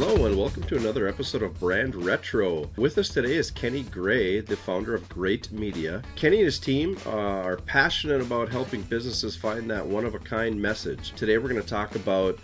Hello and welcome to another episode of Brand Retro. With us today is Kenny Gray, the founder of Grayt Media. Kenny and his team are passionate about helping businesses find that one-of-a-kind message. Today we're going to talk about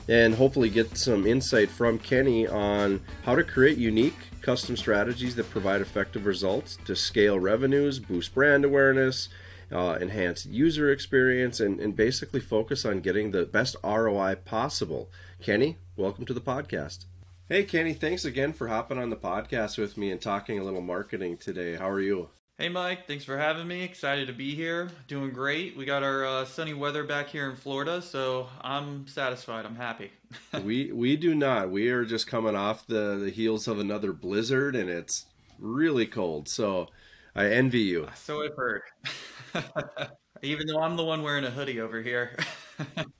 and hopefully get some insight from Kenny on how to create unique custom strategies that provide effective results to scale revenues, boost brand awareness, enhance user experience, and basically focus on getting the best ROI possible. Kenny, welcome to the podcast. Hey, Kenny, thanks again for hopping on the podcast with me and talking a little marketing today. How are you? Hey, Mike. Thanks for having me. Excited to be here. Doing great. We got our sunny weather back here in Florida, so I'm satisfied. I'm happy. We do not. We are just coming off the heels of another blizzard, and it's really cold, so I envy you. So I've heard. Even though I'm the one wearing a hoodie over here.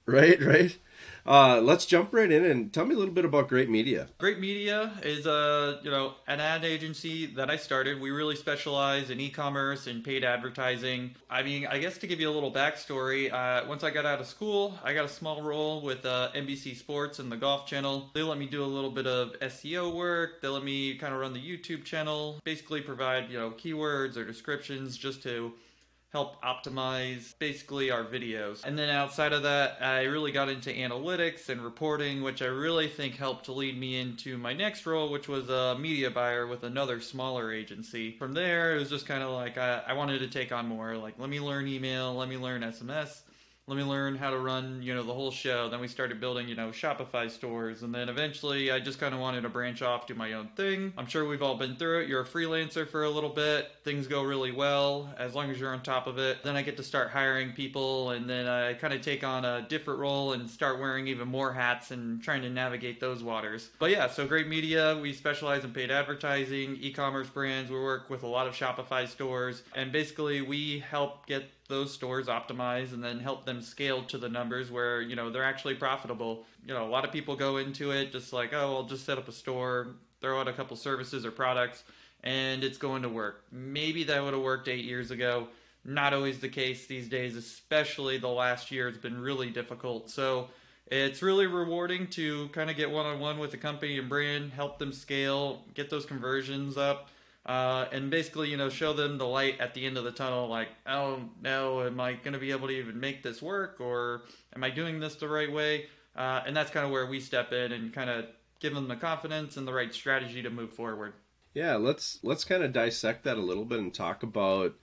Right. Let's jump right in and tell me a little bit about Grayt Media. Grayt Media is an ad agency that I started. We really specialize in e-commerce and paid advertising. I mean, I guess to give you a little backstory, once I got out of school, I got a small role with NBC Sports and the Golf Channel. They let me do a little bit of SEO work. They let me kind of run the YouTube channel, basically provide, keywords or descriptions just to help optimize basically our videos. And then outside of that, I really got into analytics and reporting, which I really think helped to lead me into my next role, which was a media buyer with another smaller agency. From there, it was just kind of like I wanted to take on more. Like, let me learn email, let me learn SMS, let me learn how to run, the whole show. Then we started building, Shopify stores. And then eventually I just kind of wanted to branch off, do my own thing. I'm sure we've all been through it. You're a freelancer for a little bit. Things go really well as long as you're on top of it. Then I get to start hiring people, and then I kind of take on a different role and start wearing even more hats and trying to navigate those waters. But yeah, so Grayt Media, we specialize in paid advertising, e-commerce brands. We work with a lot of Shopify stores, and basically we help get those stores optimized and then help them scale to the numbers where, they're actually profitable. A lot of people go into it just like, oh, I'll just set up a store, throw out a couple services or products, and it's going to work. Maybe that would have worked 8 years ago. Not always the case these days, especially the last year. It's been really difficult. So it's really rewarding to kind of get one-on-one with a company and brand, help them scale, get those conversions up. And basically, show them the light at the end of the tunnel, like, oh, no, am I going to be able to even make this work, or am I doing this the right way? And that's kind of where we step in and kind of give them the confidence and the right strategy to move forward. Yeah, let's kind of dissect that a little bit and talk about,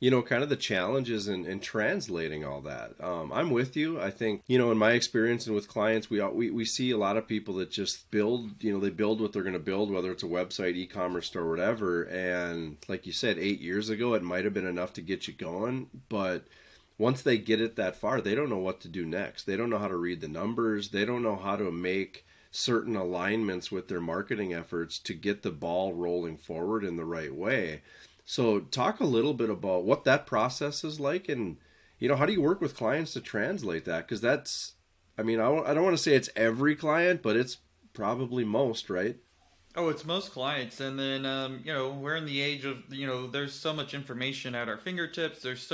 kind of the challenges in translating all that. I'm with you. I think, in my experience and with clients, we see a lot of people that just build, they build what they're going to build, whether it's a website, e-commerce store, whatever. And like you said, 8 years ago, it might have been enough to get you going. But once they get it that far, they don't know what to do next. They don't know how to read the numbers. They don't know how to make certain alignments with their marketing efforts to get the ball rolling forward in the right way. So talk a little bit about what that process is like, and, how do you work with clients to translate that? Because that's, I don't want to say it's every client, but it's probably most, right? Oh, it's most clients. And then, we're in the age of, there's so much information at our fingertips. There's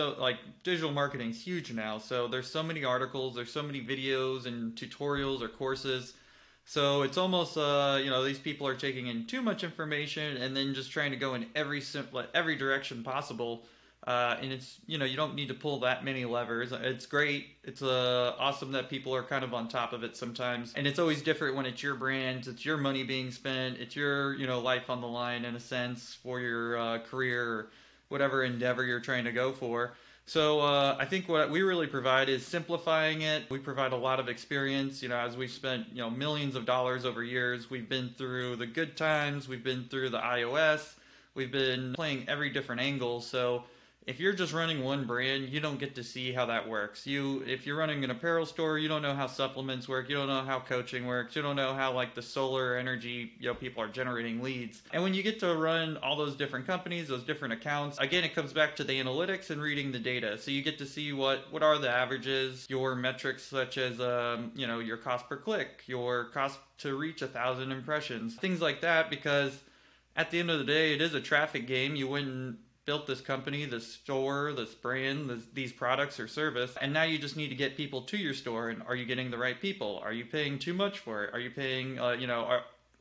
digital marketing's huge now. So there's so many articles, there's so many videos and tutorials or courses. So it's almost, these people are taking in too much information and then just trying to go in every direction possible. And it's, you don't need to pull that many levers. It's great. It's awesome that people are kind of on top of it sometimes. And it's always different when it's your brand, it's your money being spent, it's your, life on the line in a sense for your career or whatever endeavor you're trying to go for. So I think what we really provide is simplifying it. We provide a lot of experience, as we've spent, millions of dollars over years. We've been through the good times. We've been through the iOS. We've been playing every different angle. So if you're just running one brand, you don't get to see how that works. If you're running an apparel store, you don't know how supplements work. You don't know how coaching works. You don't know how the solar energy, people are generating leads. And when you get to run all those different companies, those different accounts, again, it comes back to the analytics and reading the data. So you get to see what are the averages, your metrics such as, your cost per click, your cost to reach 1,000 impressions, things like that, because at the end of the day, it is a traffic game. You wouldn't built this company, this store, this brand, these products or service, and now you just need to get people to your store. And are you getting the right people? Are you paying too much for it? Are you paying,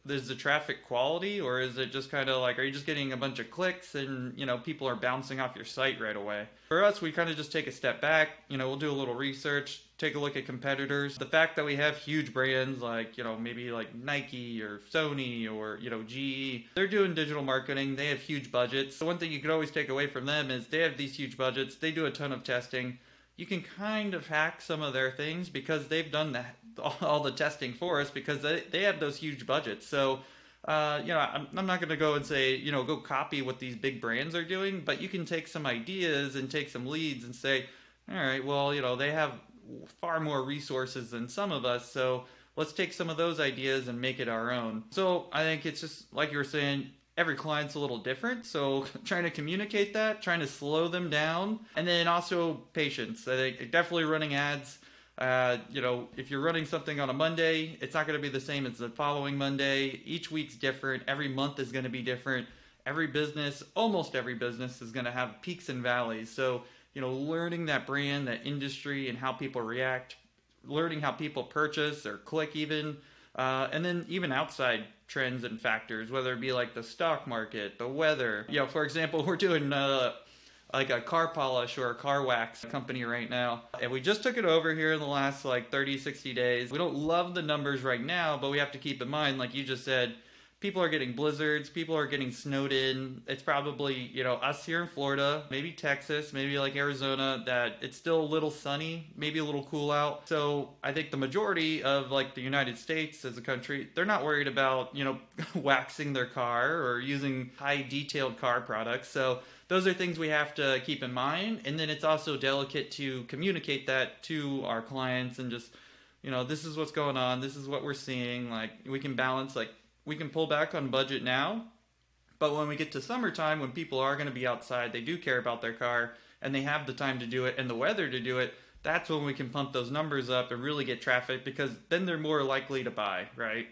is the traffic quality, or is it just kind of like, are you just getting a bunch of clicks and, people are bouncing off your site right away? For us, we kind of just take a step back, we'll do a little research, take a look at competitors. The fact that we have huge brands like, maybe like Nike or Sony or, GE, they're doing digital marketing. They have huge budgets. The one thing you could always take away from them is they have these huge budgets. They do a ton of testing. You can kind of hack some of their things because they've done that, all the testing for us, because they have those huge budgets. So, I'm not going to go and say, go copy what these big brands are doing, but you can take some ideas and take some leads and say, all right, well, they have far more resources than some of us, so let's take some of those ideas and make it our own. So I think it's just like you were saying, every client's a little different, so trying to communicate that, trying to slow them down, and then also patience. I think definitely running ads. If you're running something on a Monday, it's not going to be the same as the following Monday. Each week's different. Every month is going to be different. Almost every business is going to have peaks and valleys. So learning that brand, that industry, and how people react, learning how people purchase or click even, and then even outside trends and factors, whether it be like the stock market, the weather. For example, we're doing like a car polish or a car wax company right now, and we just took it over here in the last like 30, 60 days. We don't love the numbers right now, but we have to keep in mind, like you just said, people are getting blizzards, people are getting snowed in. It's probably, us here in Florida, maybe Texas, maybe like Arizona, that it's still a little sunny, maybe a little cool out. So I think the majority of like the United States as a country, they're not worried about, waxing their car or using high detailed car products. So those are things we have to keep in mind. And then it's also delicate to communicate that to our clients and just, this is what's going on. This is what we're seeing. Like we can balance, like, we can pull back on budget now, but when we get to summertime, when people are going to be outside, they do care about their car, and they have the time to do it and the weather to do it, that's when we can pump those numbers up and really get traffic, because then they're more likely to buy, right?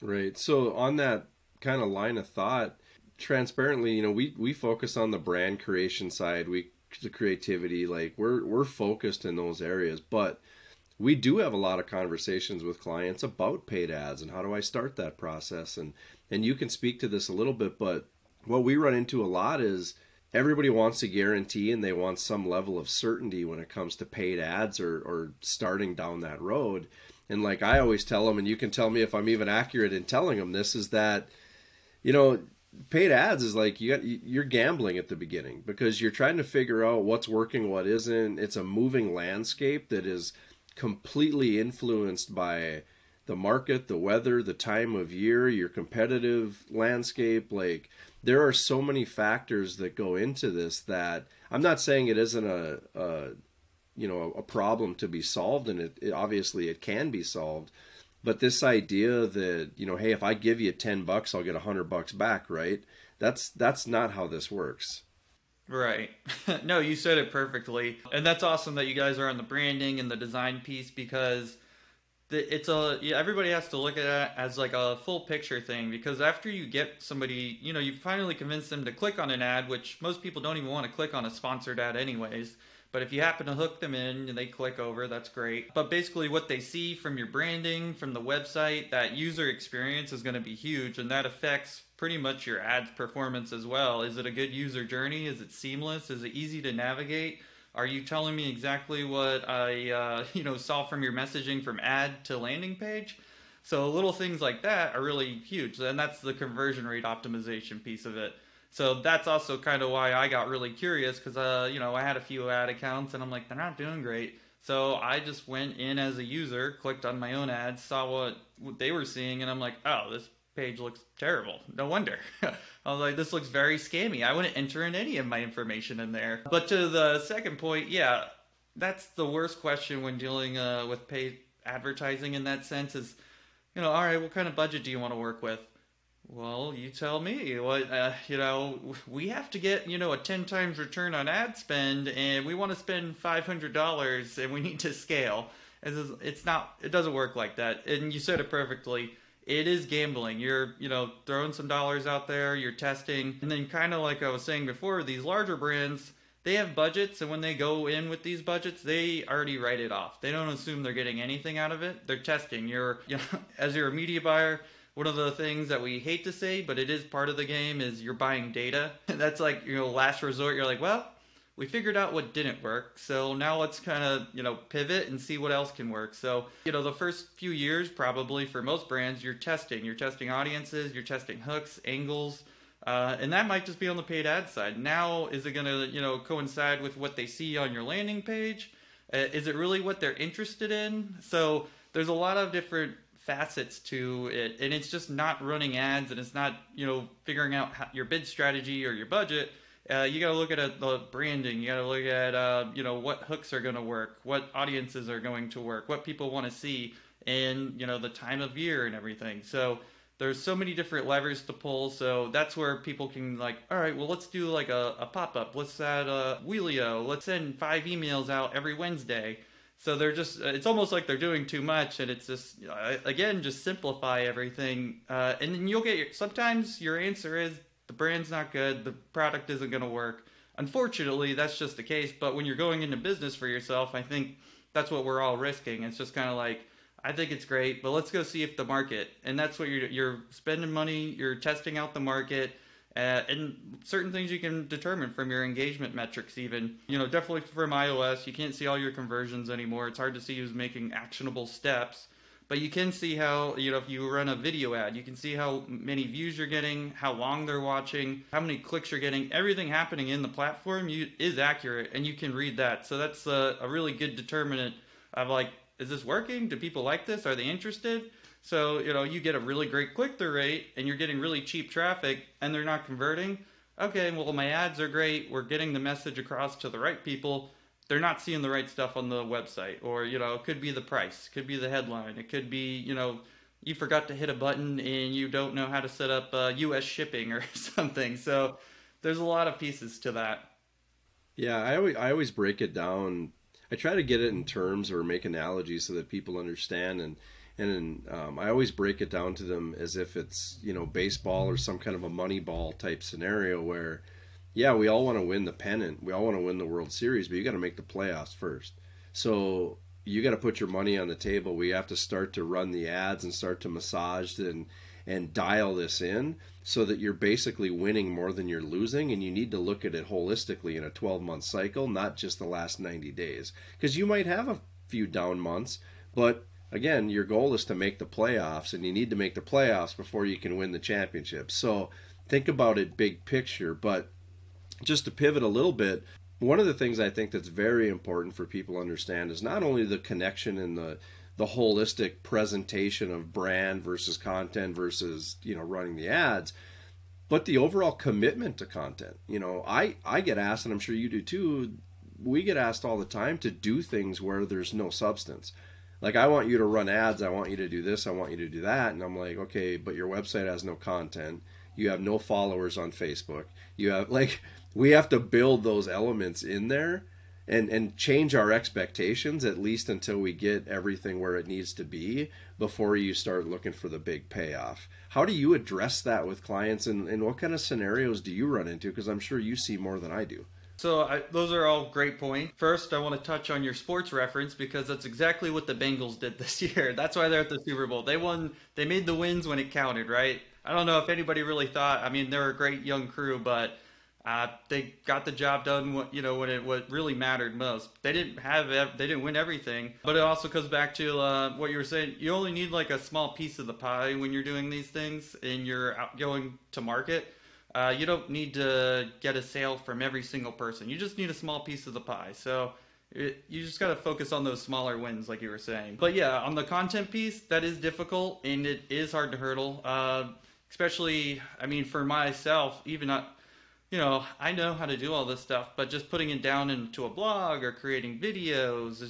Right. So on that kind of line of thought, transparently, we focus on the brand creation side, the creativity, like we're focused in those areas, but we do have a lot of conversations with clients about paid ads and how do I start that process. And you can speak to this a little bit, but what we run into a lot is everybody wants a guarantee and they want some level of certainty when it comes to paid ads or starting down that road. And like I always tell them, and you can tell me if I'm even accurate in telling them this, is that, paid ads is like you're gambling at the beginning because you're trying to figure out what's working, what isn't. It's a moving landscape that is completely influenced by the market, the weather, the time of year, your competitive landscape. Like there are so many factors that go into this that I'm not saying it isn't a problem to be solved, and it obviously it can be solved. But this idea that, hey, if I give you $10, I'll get $100 back, right? That's not how this works. Right. No, you said it perfectly. And that's awesome that you guys are on the branding and the design piece, because everybody has to look at it as like a full picture thing, because after you get somebody, you finally convince them to click on an ad, which most people don't even want to click on a sponsored ad anyways. But if you happen to hook them in and they click over, that's great. But basically what they see from your branding, from the website, that user experience is going to be huge, and that affects pretty much your ads performance as well. Is it a good user journey? Is it seamless? Is it easy to navigate? Are you telling me exactly what I saw from your messaging from ad to landing page? So little things like that are really huge, and that's the conversion rate optimization piece of it. So that's also kind of why I got really curious, because I had a few ad accounts and I'm like, they're not doing great. So I just went in as a user, clicked on my own ads, saw what they were seeing, and I'm like, oh, this page looks terrible. No wonder. I was like, this looks very scammy. I wouldn't enter in any of my information in there. But to the second point, yeah, that's the worst question when dealing with paid advertising in that sense is, all right, what kind of budget do you want to work with? Well, you tell me. What we have to get a 10 times return on ad spend, and we want to spend $500, and we need to scale. It doesn't work like that. And you said it perfectly. it is gambling. You're, throwing some dollars out there, you're testing. And then kind of like I was saying before, these larger brands, they have budgets, and when they go in with these budgets, they already write it off. They don't assume they're getting anything out of it. They're testing. As you're a media buyer, one of the things that we hate to say, but it is part of the game, is you're buying data. That's like, last resort. You're like, well, we figured out what didn't work, so now let's kind of, pivot and see what else can work. So, the first few years, probably for most brands, you're testing. You're testing audiences, you're testing hooks, angles, and that might just be on the paid ad side. Now, is it going to, coincide with what they see on your landing page? Is it really what they're interested in? So there's a lot of different facets to it, and it's just not running ads, and it's not, figuring out your bid strategy or your budget. You got to look at the branding. You got to look at, what hooks are going to work, what audiences are going to work, what people want to see, and, the time of year and everything. So there's so many different levers to pull. So that's where people can all right, well, let's do like a pop-up. Let's add a Wheelio. Let's send 5 emails out every Wednesday. So they're just, it's almost like they're doing too much, and it's just, again, just simplify everything. And then you'll get sometimes your answer is the brand's not good, the product isn't going to work. Unfortunately, that's just the case. But when you're going into business for yourself, I think that's what we're all risking. It's just kind of like, I think it's great, but let's go see if the market, and that's what you're spending money, you're testing out the market, and certain things you can determine from your engagement metrics even. Definitely from iOS, you can't see all your conversions anymore. It's hard to see who's making actionable steps, but you can see how, if you run a video ad, you can see how many views you're getting, how long they're watching, how many clicks you're getting. Everything happening in the platform is accurate, and you can read that. So that's a really good determinant of is this working? Do people like this? Are they interested? So, you get a really great click-through rate, and you're getting really cheap traffic, and they're not converting. Okay, well, my ads are great. We're getting the message across to the right people. They're not seeing the right stuff on the website. Or, it could be the price. It could be the headline. It could be, you forgot to hit a button, and you don't know how to set up U.S. shipping or something. So there's a lot of pieces to that. Yeah, I always break it down. I try to get it in terms or make analogies so that people understand, and I always break it down to them as if it's baseball or some kind of a money ball type scenario where, yeah, we all want to win the pennant, we all want to win the World Series, but you got to make the playoffs first. So you got to put your money on the table. We have to start to run the ads and start to massage and dial this in so that you're basically winning more than you're losing, and you need to look at it holistically in a 12-month cycle, not just the last 90 days. Because you might have a few down months, but again, your goal is to make the playoffs, and you need to make the playoffs before you can win the championship. So think about it big picture. But just to pivot a little bit, one of the things I think that's very important for people to understand is not only the connection and the holistic presentation of brand versus content versus running the ads, but the overall commitment to content. I get asked, and I'm sure you do too, we get asked all the time to do things where there's no substance. Like, I want you to run ads, I want you to do this, I want you to do that, and I'm like, okay, but your website has no content, you have no followers on Facebook, you have we have to build those elements in there and change our expectations, at least until we get everything where it needs to be before you start looking for the big payoff. How do you address that with clients, and what kind of scenarios do you run into? Because I'm sure you see more than I do. So those are all great points. First, I want to touch on your sports reference, because that's exactly what the Bengals did this year. That's why they're at the Super Bowl. They won. They made the wins when it counted, right? I don't know if anybody really thought. I mean, they're a great young crew, but they got the job done, when what really mattered most. They didn't win everything, but it also comes back to what you were saying. You only need a small piece of the pie when you're doing these things and you're going to market. You don't need to get a sale from every single person. You just need a small piece of the pie. So you just got to focus on those smaller wins, like you were saying. But yeah, on the content piece, that is difficult, and it is hard to hurdle. Especially, I mean, for myself, even not. I know how to do all this stuff, but just putting it down into a blog or creating videos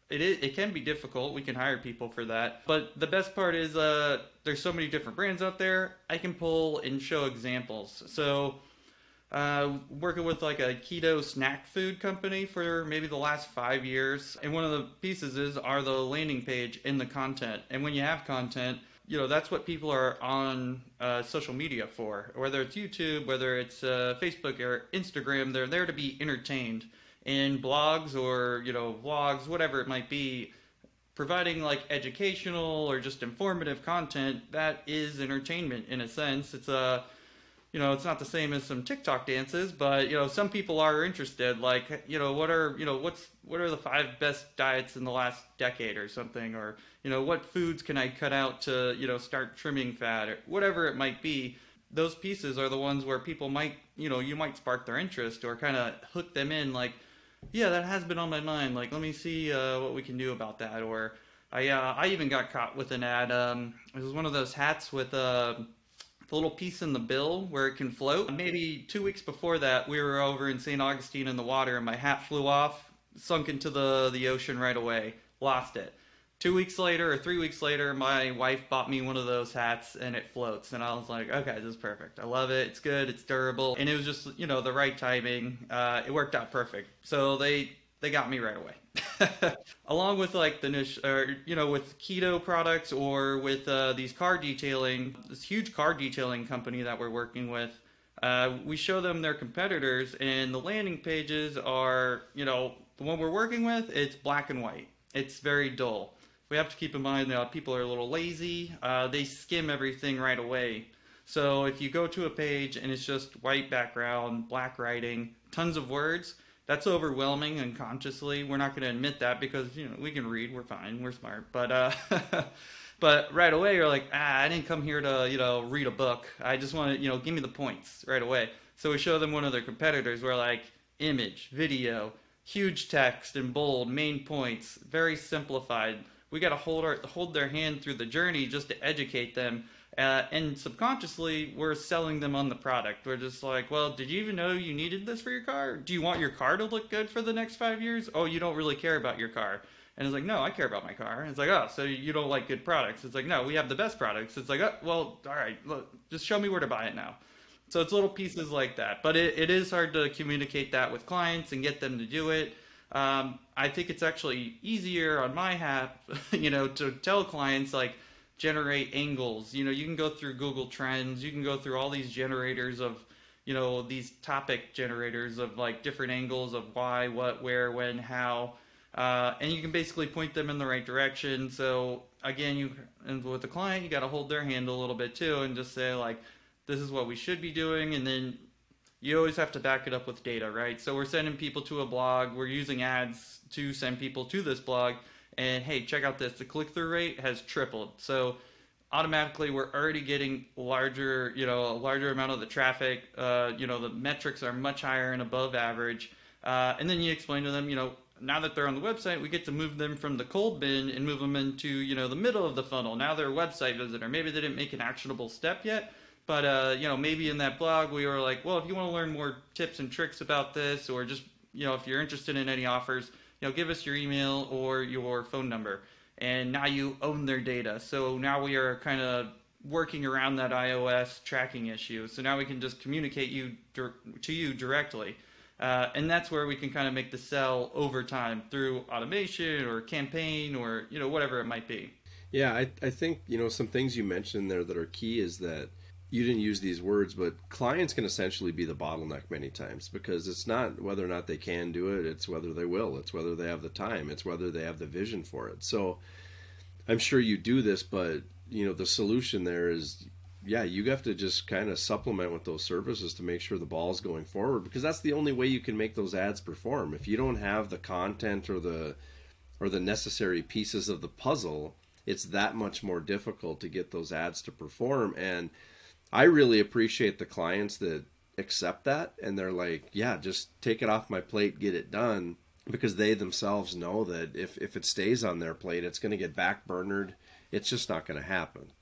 it can be difficult. We can hire people for that. But the best part is there's so many different brands out there. I can pull and show examples. So working with like a keto snack food company for maybe the last 5 years. And one of the pieces are the landing page and the content. And when you have content, that's what people are on social media for. Whether it's YouTube, whether it's Facebook or Instagram, they're there to be entertained. And blogs or, vlogs, whatever it might be, providing like educational or just informative content, that is entertainment in a sense. It's it's not the same as some TikTok dances, but some people are interested. Like, what are the 5 best diets in the last decade or something, or what foods can I cut out to start trimming fat, or whatever it might be. Those pieces are the ones where people might you might spark their interest or kind of hook them in. Like, yeah, that has been on my mind. Like, let me see what we can do about that. Or I even got caught with an ad. It was one of those hats with the little piece in the bill where it can float. Maybe 2 weeks before that, we were over in St. Augustine in the water, and my hat flew off, sunk into the ocean right away, lost it. 2 weeks later or 3 weeks later, my wife bought me one of those hats, and it floats. And I was like, okay, this is perfect. I love it. It's good. It's durable. And it was just, the right timing. It worked out perfect. So they got me right away. Along with like the niche, or with keto products, or with this huge car detailing company that we're working with, we show them their competitors, and the landing pages are, the one we're working with, it's black and white. It's very dull. We have to keep in mind that people are a little lazy. They skim everything right away. So if you go to a page and it's just white background, black writing, tons of words, that's overwhelming unconsciously. We're not going to admit that because, we can read, we're fine, we're smart. But but right away you're like, I didn't come here to, read a book. I just want to, give me the points right away. So we show them one of their competitors where like image, video, huge text in bold, main points, very simplified. We got to hold their hand through the journey just to educate them. And subconsciously, we're selling them on the product. We're just like, well, did you even know you needed this for your car? Do you want your car to look good for the next 5 years? Oh, you don't really care about your car. And it's like, no, I care about my car. And it's like, oh, so you don't like good products. It's like, no, we have the best products. It's like, oh, well, all right, look, just show me where to buy it now. So it's little pieces like that. But it is hard to communicate that with clients and get them to do it. I think it's actually easier on my hat, to tell clients, like, generate angles. You can go through Google Trends. You can go through all these generators of, these topic generators of like different angles of why, what, where, when, how, and you can basically point them in the right direction. So again, and with the client, you got to hold their hand a little bit too, and just say like, this is what we should be doing, and then you always have to back it up with data, right? So we're sending people to a blog. We're using ads to send people to this blog. And hey, check out this. The click-through rate has tripled. So automatically we're already getting a larger amount of the traffic. The metrics are much higher and above average. And then you explain to them, now that they're on the website, we get to move them from the cold bin and move them into, the middle of the funnel. Now they're a website visitor. Maybe they didn't make an actionable step yet. But, maybe in that blog we were like, well, if you want to learn more tips and tricks about this, or just, if you're interested in any offers, give us your email or your phone number. And now you own their data. So now we are kind of working around that iOS tracking issue. So now we can just communicate to you directly. And that's where we can kind of make the sell over time through automation or campaign or, whatever it might be. Yeah, I think, some things you mentioned there that are key is that you didn't use these words, but clients can essentially be the bottleneck many times, because it's not whether or not they can do it, it's whether they will, it's whether they have the time, it's whether they have the vision for it. So I'm sure you do this, but the solution there is, yeah, you have to just kind of supplement with those services to make sure the ball's going forward, because that's the only way you can make those ads perform. If you don't have the content or the necessary pieces of the puzzle, it's that much more difficult to get those ads to perform. And I really appreciate the clients that accept that, and they're like, yeah, just take it off my plate, get it done, because they themselves know that if it stays on their plate, it's going to get backburnered. It's just not going to happen.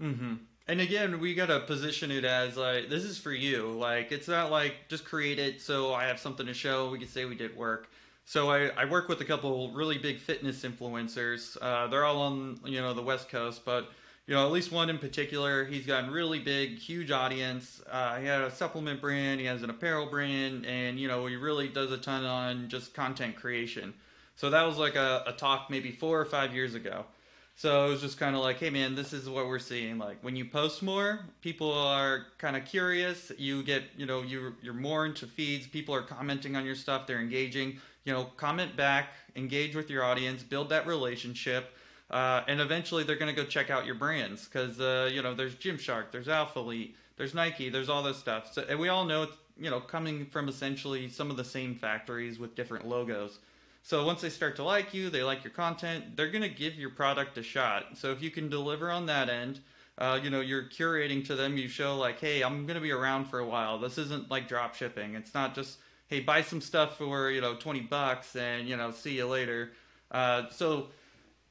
Mm-hmm. And again, we got to position it as like, this is for you. Like, it's not like just create it so I have something to show. We can say we did work. So I work with a couple really big fitness influencers. They're all on, the West Coast, but At least one in particular, he's gotten really big, huge audience. He had a supplement brand, he has an apparel brand, and he really does a ton on just content creation. So that was like a talk maybe 4 or 5 years ago. So it was just kind of like, hey man, this is what we're seeing. Like when you post more, people are kind of curious. You get, you're more into feeds. People are commenting on your stuff. They're engaging. Comment back, engage with your audience, build that relationship. And eventually they're going to go check out your brands because, there's Gymshark, there's Alpha Elite, there's Nike, there's all this stuff. So, and we all know it's, coming from essentially some of the same factories with different logos. So once they start to like you, they like your content, they're going to give your product a shot. So if you can deliver on that end, you're curating to them, you show like, hey, I'm going to be around for a while. This isn't like drop shipping. It's not just, hey, buy some stuff for, $20 and, see you later. So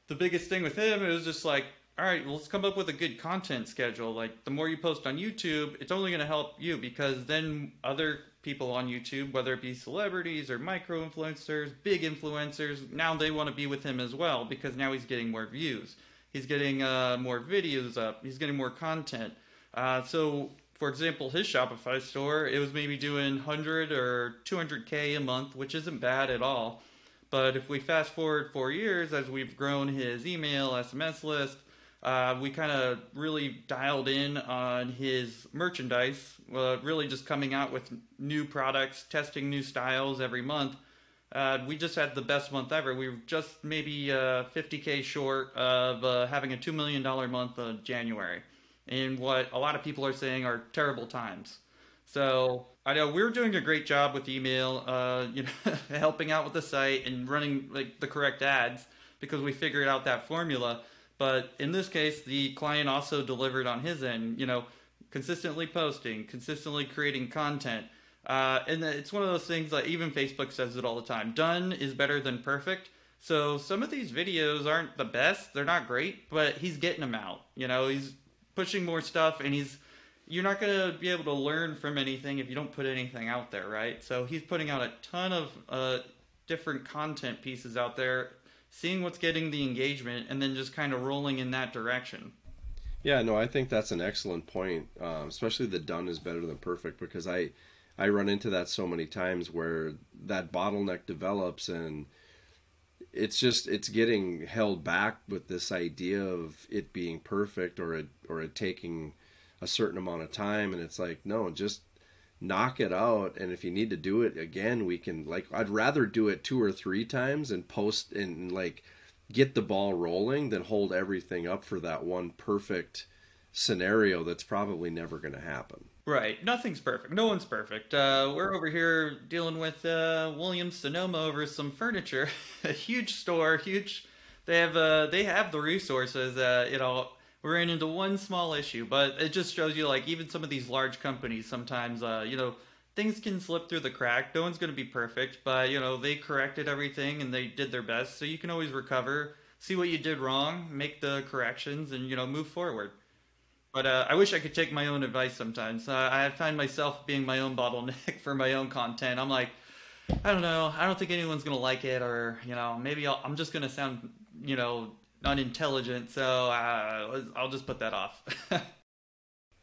the biggest thing with him, it was just like, all right, let's come up with a good content schedule. Like the more you post on YouTube, it's only going to help you because then other people on YouTube, whether it be celebrities or micro influencers, big influencers, now they want to be with him as well because now he's getting more views. He's getting more videos up. He's getting more content. So, for example, his Shopify store, it was maybe doing 100 or 200K a month, which isn't bad at all. But if we fast forward 4 years, as we've grown his email, SMS list, we kind of really dialed in on his merchandise, really just coming out with new products, testing new styles every month. We just had the best month ever. We were just maybe 50K short of having a $2 million month of January in what a lot of people are saying are terrible times. So I know we're doing a great job with email, helping out with the site and running like the correct ads because we figured out that formula. But in this case, the client also delivered on his end, consistently posting, consistently creating content. And it's one of those things that even Facebook says it all the time. Done is better than perfect. So some of these videos aren't the best. They're not great, but he's getting them out. He's pushing more stuff and you're not going to be able to learn from anything if you don't put anything out there, right? So he's putting out a ton of different content pieces out there, seeing what's getting the engagement, and then just kind of rolling in that direction. Yeah, no, I think that's an excellent point, especially the done is better than perfect, because I run into that so many times where that bottleneck develops and it's getting held back with this idea of it being perfect or it taking a certain amount of time, and it's like, no, just knock it out, and if you need to do it again, we can, like, I'd rather do it 2 or 3 times and post and like get the ball rolling than hold everything up for that one perfect scenario that's probably never going to happen. Right. Nothing's perfect. No one's perfect. We're over here dealing with Williams Sonoma over some furniture. A huge store, huge. They have the resources. We ran into one small issue, but it just shows you, like, even some of these large companies sometimes, things can slip through the crack. No one's going to be perfect, but they corrected everything and they did their best. So you can always recover, see what you did wrong, make the corrections, and move forward. But I wish I could take my own advice sometimes. I find myself being my own bottleneck for my own content. I'm like, I don't know. I don't think anyone's gonna like it, or maybe I'm just gonna sound, unintelligent. So I'll just put that off.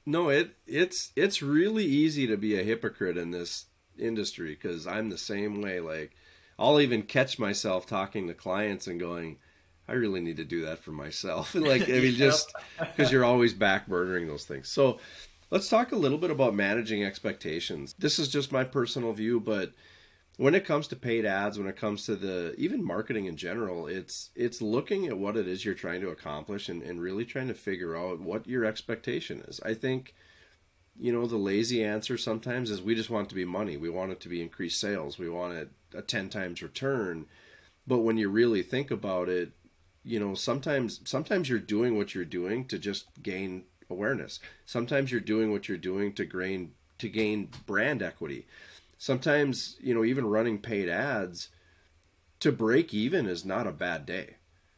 No, it's really easy to be a hypocrite in this industry because I'm the same way. Like, I'll even catch myself talking to clients and going, I really need to do that for myself. Like, I mean, just because you're always back burnering those things. So let's talk a little bit about managing expectations. This is just my personal view, but when it comes to paid ads, when it comes to even marketing in general, it's looking at what it is you're trying to accomplish and really trying to figure out what your expectation is. I think, the lazy answer sometimes is we just want it to be money. We want it to be increased sales. We want it a 10 times return. But when you really think about it, sometimes you're doing what you're doing to just gain awareness. Sometimes you're doing what you're doing to gain brand equity. Sometimes, even running paid ads to break even is not a bad day.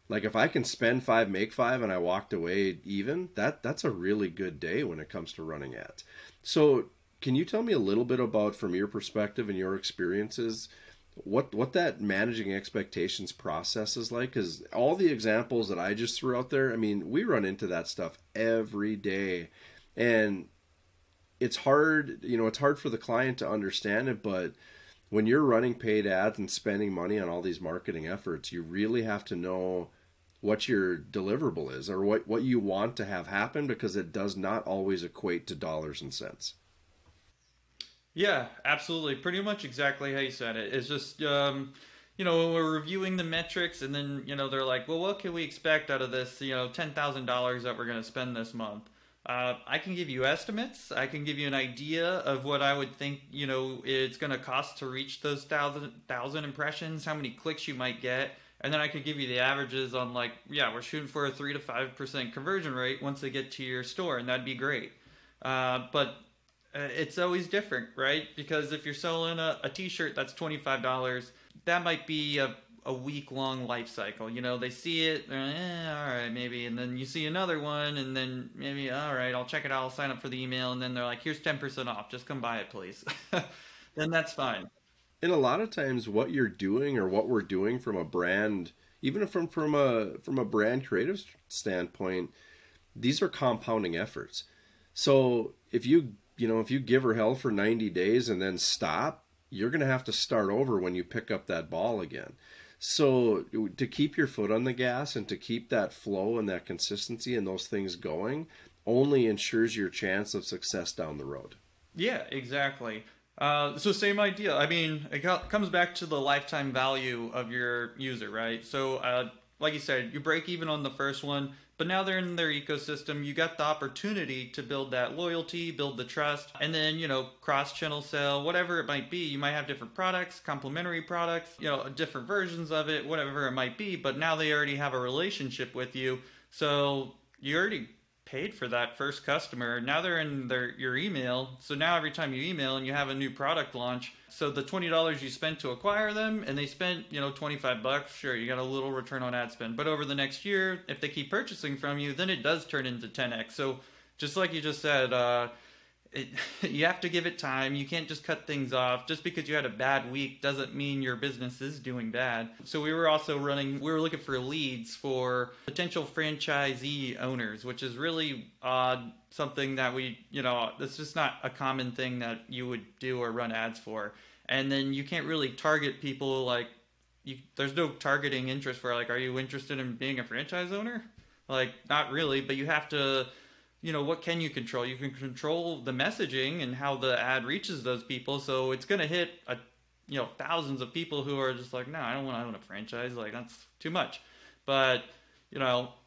Like, if I can spend 5, make 5, and I walked away even, that's a really good day when it comes to running ads. So can you tell me a little bit about, from your perspective and your experiences, what that managing expectations process is like, because all the examples that I just threw out there, I mean, we run into that stuff every day, and it's hard, it's hard for the client to understand it, but when you're running paid ads and spending money on all these marketing efforts, you really have to know what your deliverable is, or what you want to have happen, because it does not always equate to dollars and cents. Yeah, absolutely. Pretty much exactly how you said it. It's just, when we're reviewing the metrics, and then, they're like, well, what can we expect out of this, $10,000 that we're going to spend this month? I can give you estimates. I can give you an idea of what I would think, it's going to cost to reach those thousand impressions, how many clicks you might get. And then I could give you the averages on, like, yeah, we're shooting for a 3 to 5% conversion rate once they get to your store, and that'd be great. But it's always different, right? Because if you're selling a t-shirt that's $25, that might be a week long life cycle. They see it, they're like, all right, maybe. And then you see another one, and then maybe, all right, I'll check it out, I'll sign up for the email. And then they're like, here's 10% off, just come buy it, please. Then that's fine. And a lot of times what you're doing, or what we're doing from a brand, even from a brand creative standpoint, these are compounding efforts. So if you give her hell for 90 days and then stop, you're going to have to start over when you pick up that ball again. So to keep your foot on the gas and to keep that flow and that consistency and those things going only ensures your chance of success down the road. Yeah, exactly. So same idea. I mean, comes back to the lifetime value of your user, right? So, like you said, you break even on the first one, but now they're in their ecosystem. You got the opportunity to build that loyalty, build the trust, and then, cross-channel sell, whatever it might be. You might have different products, complementary products, different versions of it, whatever it might be, but now they already have a relationship with you. So you already paid for that first customer. Now they're in your email. So now every time you email and you have a new product launch, so the $20 you spent to acquire them, and they spent, $25, sure, you got a little return on ad spend. But over the next year, if they keep purchasing from you, then it does turn into 10x. So just like you just said, it, you have to give it time. You can't just cut things off. Just because you had a bad week doesn't mean your business is doing bad. So we were looking for leads for potential franchisee owners, which is really odd. Something that that's just not a common thing that you would do or run ads for. And then you can't really target people like, there's no targeting interest for, like, are you interested in being a franchise owner? Like, not really, but you have to, what can you control? You can control the messaging and how the ad reaches those people. So it's going to hit thousands of people who are just like, no, I don't want to own a franchise. Like, that's too much. But,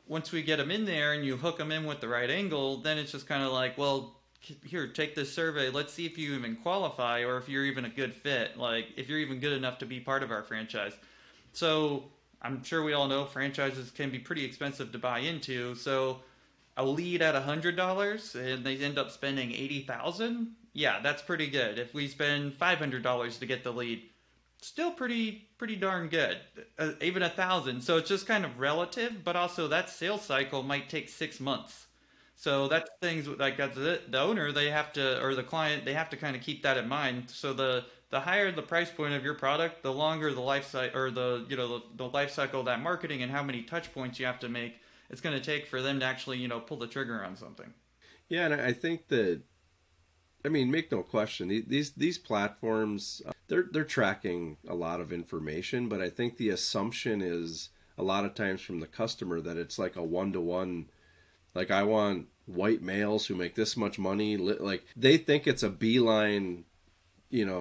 once we get them in there and you hook them in with the right angle, then it's just kind of like, well, here, take this survey. Let's see if you even qualify, or if you're even a good fit. Like, if you're even good enough to be part of our franchise. So I'm sure we all know franchises can be pretty expensive to buy into. So a lead at $100 and they end up spending $80,000, yeah, that's pretty good. If we spend $500 to get the lead, still pretty darn good. Even 1,000. So it's just kind of relative, but also that sales cycle might take 6 months. So that's things like the owner, they have to, or the client, they have to kind of keep that in mind. So the higher the price point of your product, the longer the life cycle, or the life cycle of that marketing, and how many touch points you have to make it's going to take for them to actually, pull the trigger on something. Yeah, and I think that, I mean, make no question, these platforms, they're tracking a lot of information, but I think the assumption is a lot of times from the customer that it's like a one-to-one, like, I want white males who make this much money. Like, they think it's a beeline,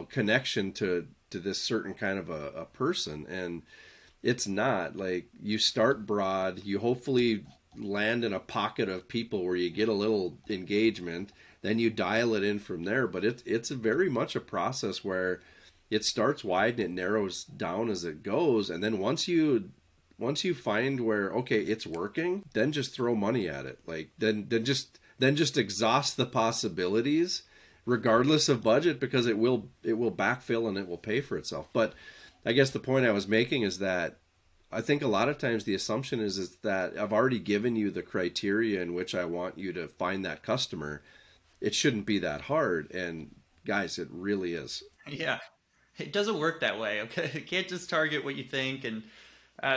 connection to this certain kind of a person, and it's not. Like, you start broad, you hopefully land in a pocket of people where you get a little engagement, then you dial it in from there. But it's very much a process where it starts wide and it narrows down as it goes. And then once you find where, okay, it's working, then just throw money at it. Like, then just exhaust the possibilities regardless of budget, because it will backfill and it will pay for itself. But I guess the point I was making is that I think a lot of times the assumption is that I've already given you the criteria in which I want you to find that customer. It shouldn't be that hard. And guys, it really is. Yeah. It doesn't work that way. Okay, you can't just target what you think. And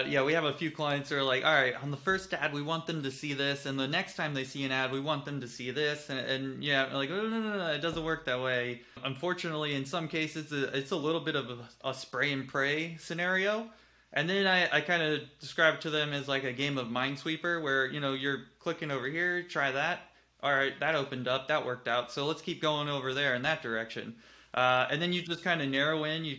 yeah, we have a few clients who are like, all right, on the first ad, we want them to see this, and the next time they see an ad, we want them to see this, and yeah, like, oh, no, it doesn't work that way. Unfortunately, in some cases, it's a little bit of a spray and pray scenario. And then I kind of describe it to them as like a game of Minesweeper, where you're clicking over here, try that. All right, that opened up, that worked out. So let's keep going over there in that direction. And then you just kind of narrow in. You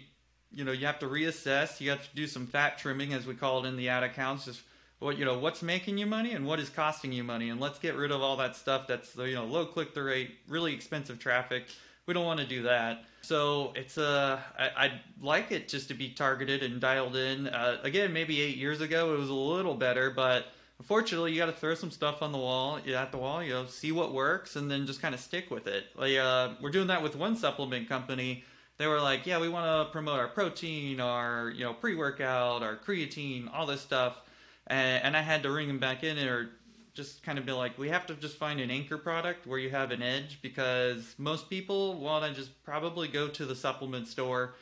have to reassess. You have to do some fat trimming, as we call it in the ad accounts. Just what's making you money and what is costing you money, and let's get rid of all that stuff that's low click through rate, really expensive traffic. We don't want to do that. So it's I'd like it just to be targeted and dialed in. Again, maybe 8 years ago it was a little better, but unfortunately you got to throw some stuff on the wall, at the wall, see what works, and then just kind of stick with it. Like we're doing that with one supplement company. They were like, yeah, we want to promote our protein, our pre-workout, our creatine, all this stuff, and I had to ring them back in or just kind of be like, we have to just find an anchor product where you have an edge, because most people want to just probably go to the supplement store,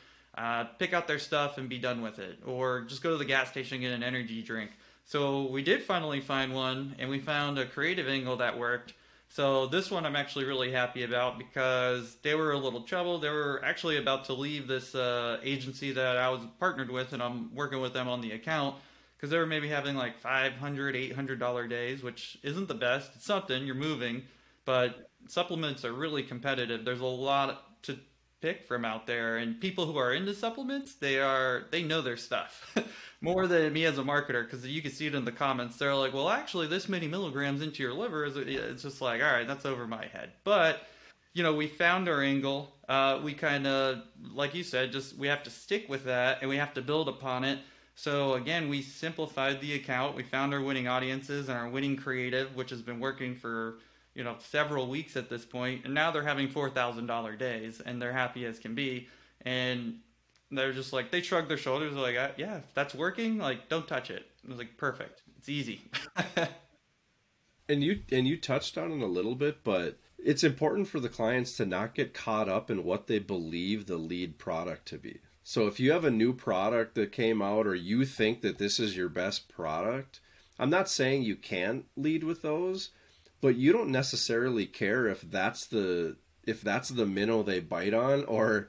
pick out their stuff and be done with it, or just go to the gas station and get an energy drink. So we did finally find one, and we found a creative angle that worked. So this one I'm actually really happy about, because they were a little troubled. They were actually about to leave this agency that I was partnered with, and I'm working with them on the account, because they were maybe having like $500, $800 days, which isn't the best. It's something, you're moving, but supplements are really competitive. There's a lot to pick from out there, and people who are into supplements, they know their stuff more than me as a marketer, because you can see it in the comments. They're like, well, actually, this many milligrams into your liver is, it's just like, all right, that's over my head. But we found our angle. We kind of, like you said, just we have to stick with that, and we have to build upon it. So again, we simplified the account. We found our winning audiences and our winning creative, which has been working for several weeks at this point, and now they're having $4,000 days, and they're happy as can be. And they're just like, they shrug their shoulders, like, yeah, if that's working, like, don't touch it. I was like, perfect, it's easy. And you touched on it a little bit, but it's important for the clients to not get caught up in what they believe the lead product to be. So if you have a new product that came out, or you think that this is your best product, I'm not saying you can't lead with those, but you don't necessarily care if that's the minnow they bite on, or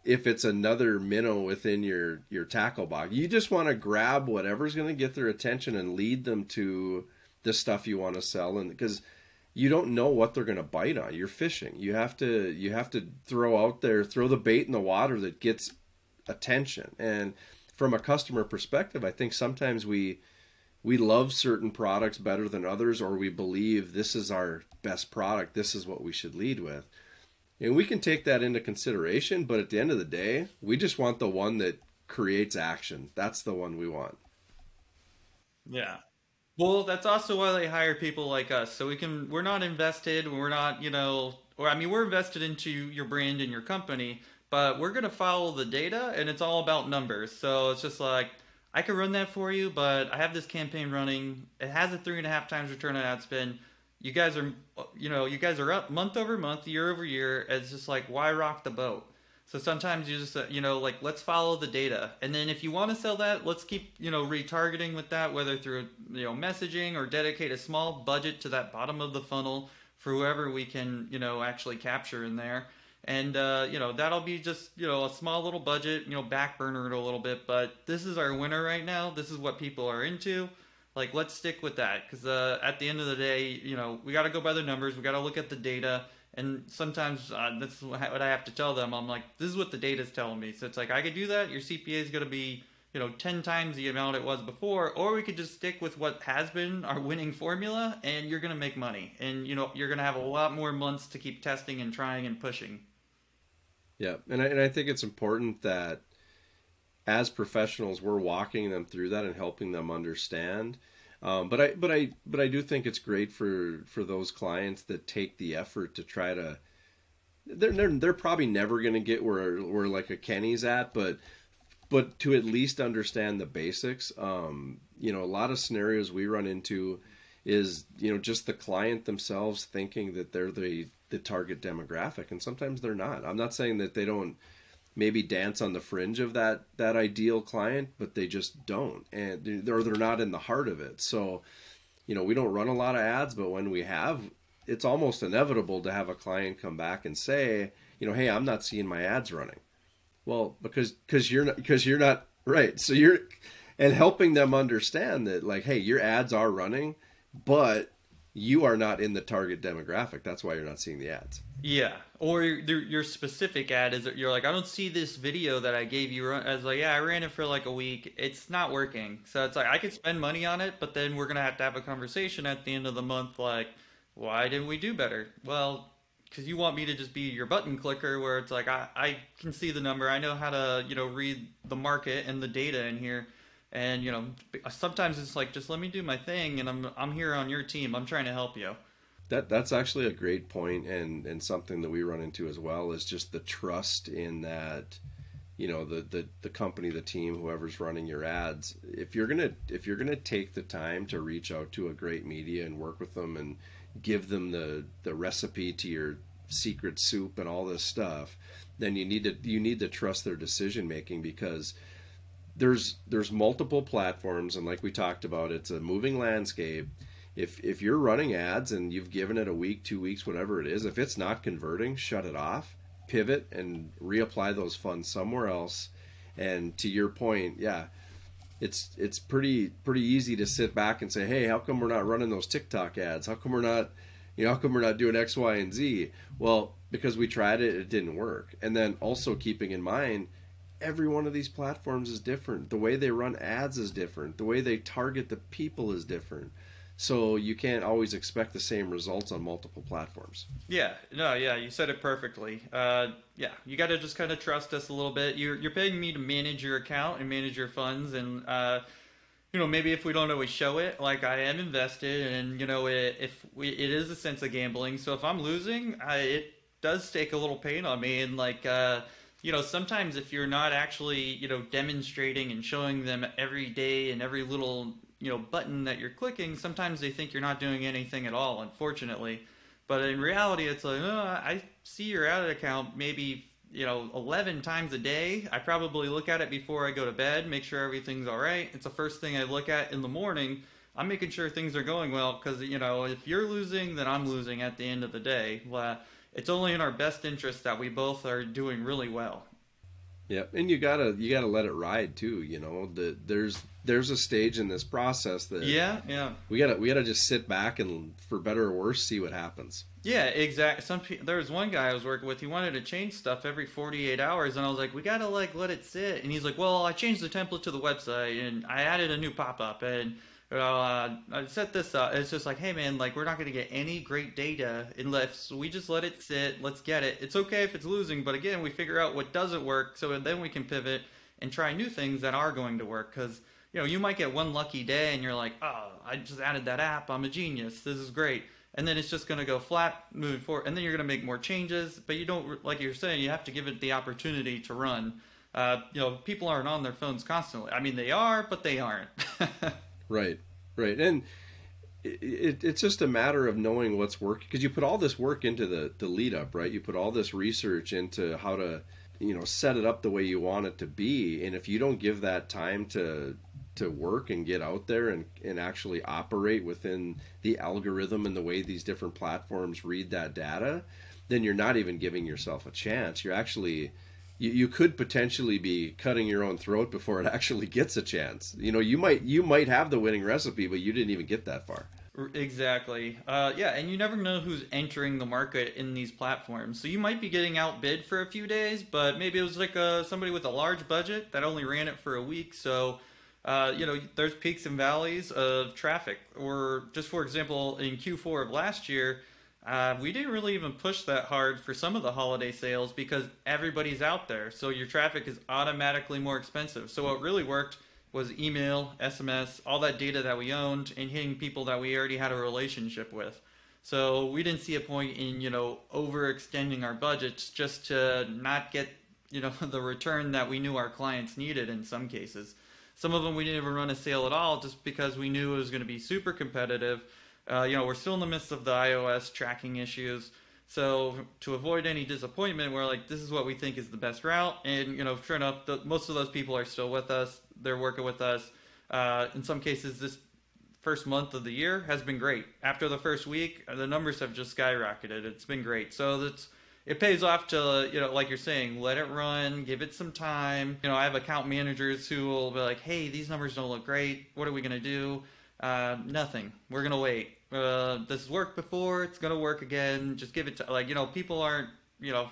if it's another minnow within your tackle box. You just want to grab whatever's going to get their attention and lead them to the stuff you want to sell, and because you don't know what they're going to bite on. You're fishing. You have to throw the bait in the water that gets attention. And from a customer perspective, I think sometimes we love certain products better than others, or we believe this is our best product, this is what we should lead with. And we can take that into consideration, but at the end of the day, we just want the one that creates action. That's the one we want. Yeah. Well, that's also why they hire people like us. So we're not invested, we're not, or I mean, we're invested into your brand and your company, but we're going to follow the data, and it's all about numbers. So it's just like, I can run that for you, but I have this campaign running. It has a 3.5 times return on ad spend. You guys are up month over month, year over year. It's just like, why rock the boat? So sometimes you just, like, let's follow the data. And then if you want to sell that, let's keep, retargeting with that, whether through, messaging, or dedicate a small budget to that bottom of the funnel for whoever we can, actually capture in there. And, that'll be just, a small little budget, back burner it a little bit. But this is our winner right now. This is what people are into. Like, let's stick with that. Because at the end of the day, we got to go by the numbers. We got to look at the data. And sometimes that's what I have to tell them. I'm like, this is what the data is telling me. So it's like, I could do that. Your CPA is going to be, 10 times the amount it was before. Or we could just stick with what has been our winning formula, and you're going to make money. And, you're going to have a lot more months to keep testing and trying and pushing. Yeah, and I think it's important that as professionals, we're walking them through that and helping them understand. But I do think it's great for those clients that take the effort to try to. They're probably never going to get where like a Kenny's at, but to at least understand the basics. A lot of scenarios we run into is just the client themselves thinking that they're the target demographic, and sometimes they're not. I'm not saying that they don't maybe dance on the fringe of that ideal client, but they just don't, and they're not in the heart of it. So, we don't run a lot of ads, but when we have, it's almost inevitable to have a client come back and say, hey, I'm not seeing my ads running. Well, because you're not right. So and helping them understand that, like, hey, your ads are running, but you are not in the target demographic. That's why you're not seeing the ads. Yeah, or your specific ad is that you're like, I don't see this video that I gave you. I was like, yeah, I ran it for like a week. It's not working. So it's like, I could spend money on it, but then we're going to have a conversation at the end of the month like, why didn't we do better? Well, because you want me to just be your button clicker where it's like, I can see the number. I know how to, read the market and the data in here. And, sometimes it's like, just let me do my thing and I'm here on your team. I'm trying to help you. That's actually a great point, and something that we run into as well is just the trust in that, the company, the team, whoever's running your ads. If you're gonna take the time to reach out to a Grayt Media and work with them and give them the recipe to your secret soup and all this stuff, then you need to trust their decision making, because there's multiple platforms, and like we talked about, it's a moving landscape. If you're running ads and you've given it a week, 2 weeks, whatever it is, if it's not converting, shut it off, pivot, and reapply those funds somewhere else. And to your point, yeah, it's pretty easy to sit back and say, hey, how come we're not running those TikTok ads? How come we're not doing X, Y, and Z? Well, because we tried it, it didn't work. And then also keeping in mind, every one of these platforms is different. The way they run ads is different. The way they target the people is different. So you can't always expect the same results on multiple platforms. Yeah, no, yeah, you said it perfectly. Yeah, you got to just kind of trust us a little bit. You're paying me to manage your account and manage your funds, and maybe if we don't always show it, like I am invested, and it is a sense of gambling. So if I'm losing, it does take a little pain on me, and like sometimes if you're not actually demonstrating and showing them every day and every little button that you're clicking, sometimes they think you're not doing anything at all, unfortunately. But in reality, it's like, oh, I see your ad account maybe 11 times a day. I probably look at it before I go to bed, make sure everything's all right. It's the first thing I look at in the morning. I'm making sure things are going well, because if you're losing, then I'm losing at the end of the day. It's only in our best interest that we both are doing really well. Yeah, and you gotta let it ride too. There's a stage in this process that we gotta just sit back and, for better or worse, see what happens. Yeah, exactly. There was one guy I was working with. He wanted to change stuff every 48 hours, and I was like, we gotta let it sit. And he's like, well, I changed the template to the website and I added a new pop-up and I set this up. It's just like, hey man, like, we're not going to get any great data unless we just let it sit. Let's get it. It's okay if it's losing, but again, we figure out what doesn't work, so then we can pivot and try new things that are going to work. Because you might get one lucky day and you're like, oh, I just added that app. I'm a genius. This is great. And then it's just going to go flat moving forward. And then you're going to make more changes, but you don't, like you're saying, you have to give it the opportunity to run. People aren't on their phones constantly. I mean, they are, but they aren't. Right. And it's just a matter of knowing what's working, because you put all this work into the lead up, right? You put all this research into how to, set it up the way you want it to be. And if you don't give that time to work and get out there and actually operate within the algorithm and the way these different platforms read that data, then you're not even giving yourself a chance. You're actually... You could potentially be cutting your own throat before it actually gets a chance. You might have the winning recipe, but you didn't even get that far. Exactly. Yeah, and you never know who's entering the market in these platforms. So you might be getting outbid for a few days, but maybe it was like somebody with a large budget that only ran it for a week. So, there's peaks and valleys of traffic. Or just for example, in Q4 of last year, we didn't really even push that hard for some of the holiday sales because everybody's out there. So your traffic is automatically more expensive. So what really worked was email, SMS, all that data that we owned, and hitting people that we already had a relationship with. So we didn't see a point in, overextending our budgets just to not get, the return that we knew our clients needed in some cases. Some of them we didn't even run a sale at all just because we knew it was going to be super competitive. We're still in the midst of the iOS tracking issues. So to avoid any disappointment, we're like, this is what we think is the best route. And, sure enough, most of those people are still with us. They're working with us. In some cases, this first month of the year has been great. After the first week, the numbers have just skyrocketed. It's been great. So it pays off to, like you're saying, let it run, give it some time. I have account managers who will be like, hey, these numbers don't look great. What are we going to do? Nothing. We're going to wait. This has worked before. It's going to work again. Just give it to, people aren't,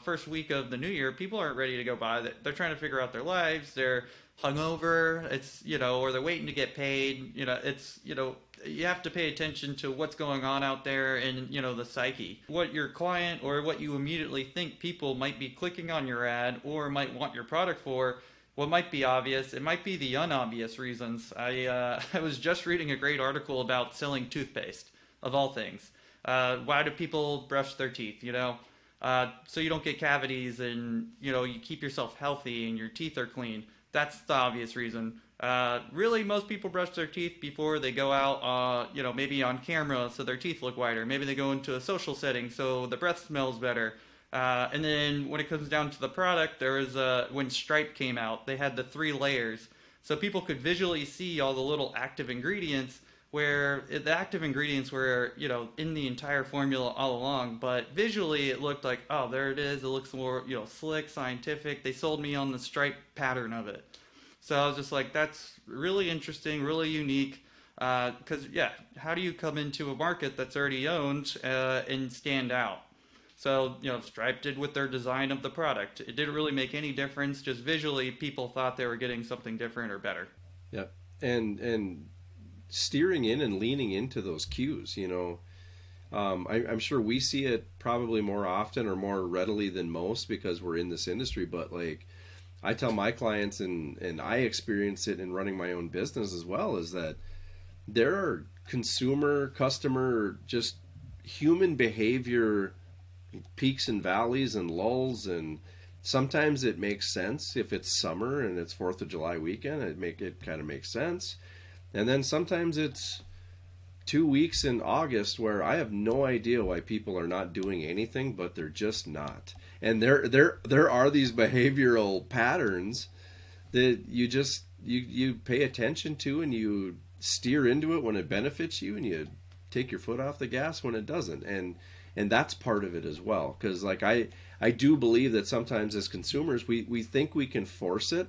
first week of the new year, people aren't ready to go buy. They're trying to figure out their lives. They're hungover. It's, or they're waiting to get paid. It's, you have to pay attention to what's going on out there and, the psyche. What your client or what you immediately think people might be clicking on your ad or might want your product for, what might be obvious, it might be the unobvious reasons. I was just reading a great article about selling toothpaste, of all things. Why do people brush their teeth, so you don't get cavities and, you keep yourself healthy and your teeth are clean. That's the obvious reason. Really, most people brush their teeth before they go out, maybe on camera so their teeth look whiter. Maybe they go into a social setting so the breath smells better. And then when it comes down to the product, there was when Stripe came out, they had the 3 layers. So people could visually see all the little active ingredients where the active ingredients were, in the entire formula all along. But visually it looked like, oh, there it is. It looks more, slick, scientific. They sold me on the Stripe pattern of it. So I was just like, that's really interesting, really unique. Because, how do you come into a market that's already owned and stand out? So, Stripe did with their design of the product. It didn't really make any difference. Just visually, people thought they were getting something different or better. Yeah. And steering in and leaning into those cues, I'm sure we see it probably more often or more readily than most because we're in this industry. But like I tell my clients, and I experience it in running my own business as well, is that there are customer, just human behavior peaks and valleys and lulls, and sometimes it makes sense if it's summer and it's 4th of July weekend. It kind of makes sense, and then sometimes it's 2 weeks in August where I have no idea why people are not doing anything, but they're just not. And there are these behavioral patterns that you pay attention to, and you steer into it when it benefits you, and you take your foot off the gas when it doesn't. And that's part of it as well, because like I do believe that sometimes as consumers we think we can force it.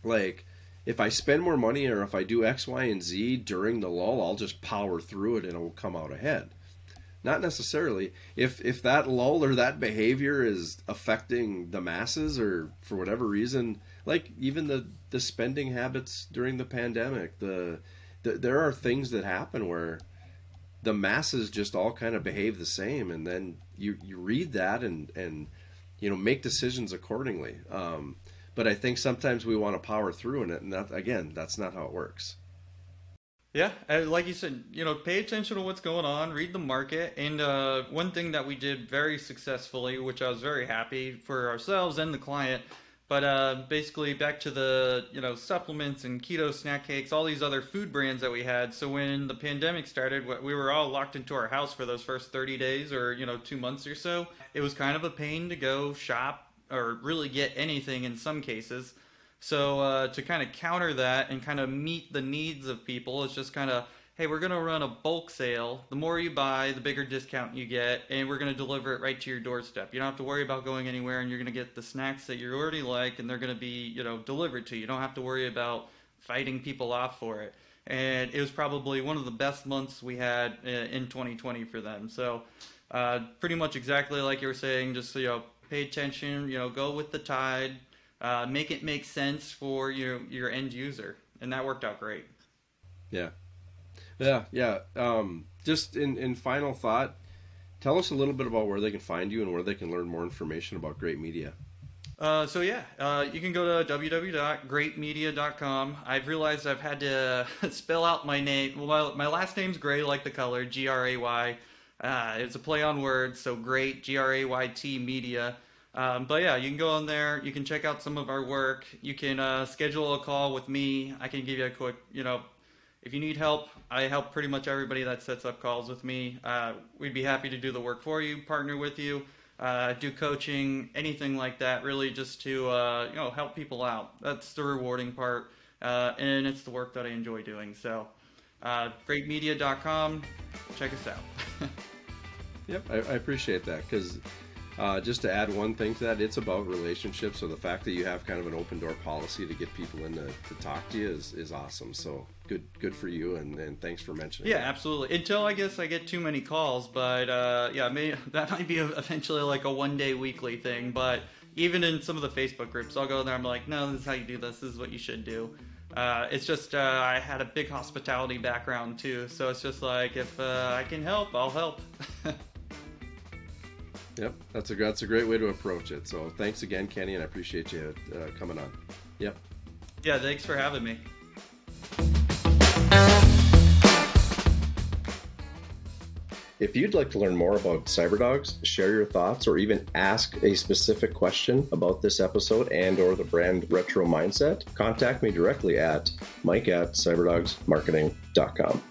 Like if I spend more money or if I do X, Y, and Z during the lull, I'll just power through it and it will come out ahead. Not necessarily. If that lull or that behavior is affecting the masses or for whatever reason, like even the spending habits during the pandemic, there are things that happen where the masses just all kind of behave the same, and then you read that and make decisions accordingly. But I think sometimes we want to power through in it, and that's not how it works. Yeah, like you said, pay attention to what's going on, read the market, and one thing that we did very successfully, which I was very happy for ourselves and the client, but basically back to the, supplements and keto snack cakes, all these other food brands that we had. So when the pandemic started, we were all locked into our house for those first 30 days or, 2 months or so. It was kind of a pain to go shop or really get anything in some cases. So to kind of counter that and kind of meet the needs of people, it's just kind of, hey, we're going to run a bulk sale. The more you buy, the bigger discount you get, and we're going to deliver it right to your doorstep. You don't have to worry about going anywhere, and you're going to get the snacks that you already like, and they're going to be, delivered to you. You don't have to worry about fighting people off for it. And it was probably one of the best months we had in 2020 for them. So pretty much exactly like you were saying, just, pay attention, go with the tide, make it make sense for your end user. And that worked out great. Yeah. Yeah. Just in final thought, tell us a little bit about where they can find you and where they can learn more information about Grayt Media. You can go to www.graytmedia.com. I've realized I've had to spell out my name. Well, my last name's Gray, like the color, Gray. It's a play on words, so Grayt, Grayt Media. But yeah, you can go on there. You can check out some of our work. You can schedule a call with me. I can give you a quick, if you need help, I help pretty much everybody that sets up calls with me. We'd be happy to do the work for you, partner with you, do coaching, anything like that, really just to help people out. That's the rewarding part, and it's the work that I enjoy doing. So graytmedia.com, check us out. Yep, I appreciate that, because just to add one thing to that, it's about relationships. So the fact that you have kind of an open door policy to get people in to talk to you is awesome. So good for you, and thanks for mentioning Yeah, that. absolutely. Until I guess I get too many calls, but that might be eventually like a one-day weekly thing. But even in some of the Facebook groups, I'll go there, I'm like, no, this is how you do this. This is what you should do. It's just I had a big hospitality background too, so it's just like, if I can help, I'll help. Yep, that's a great way to approach it. So thanks again, Kenny, and I appreciate you coming on. Yep. Yeah, thanks for having me. If you'd like to learn more about CyberDogs, share your thoughts, or even ask a specific question about this episode and or the brand Retro Mindset, contact me directly at mike@cyberdogsmarketing.com.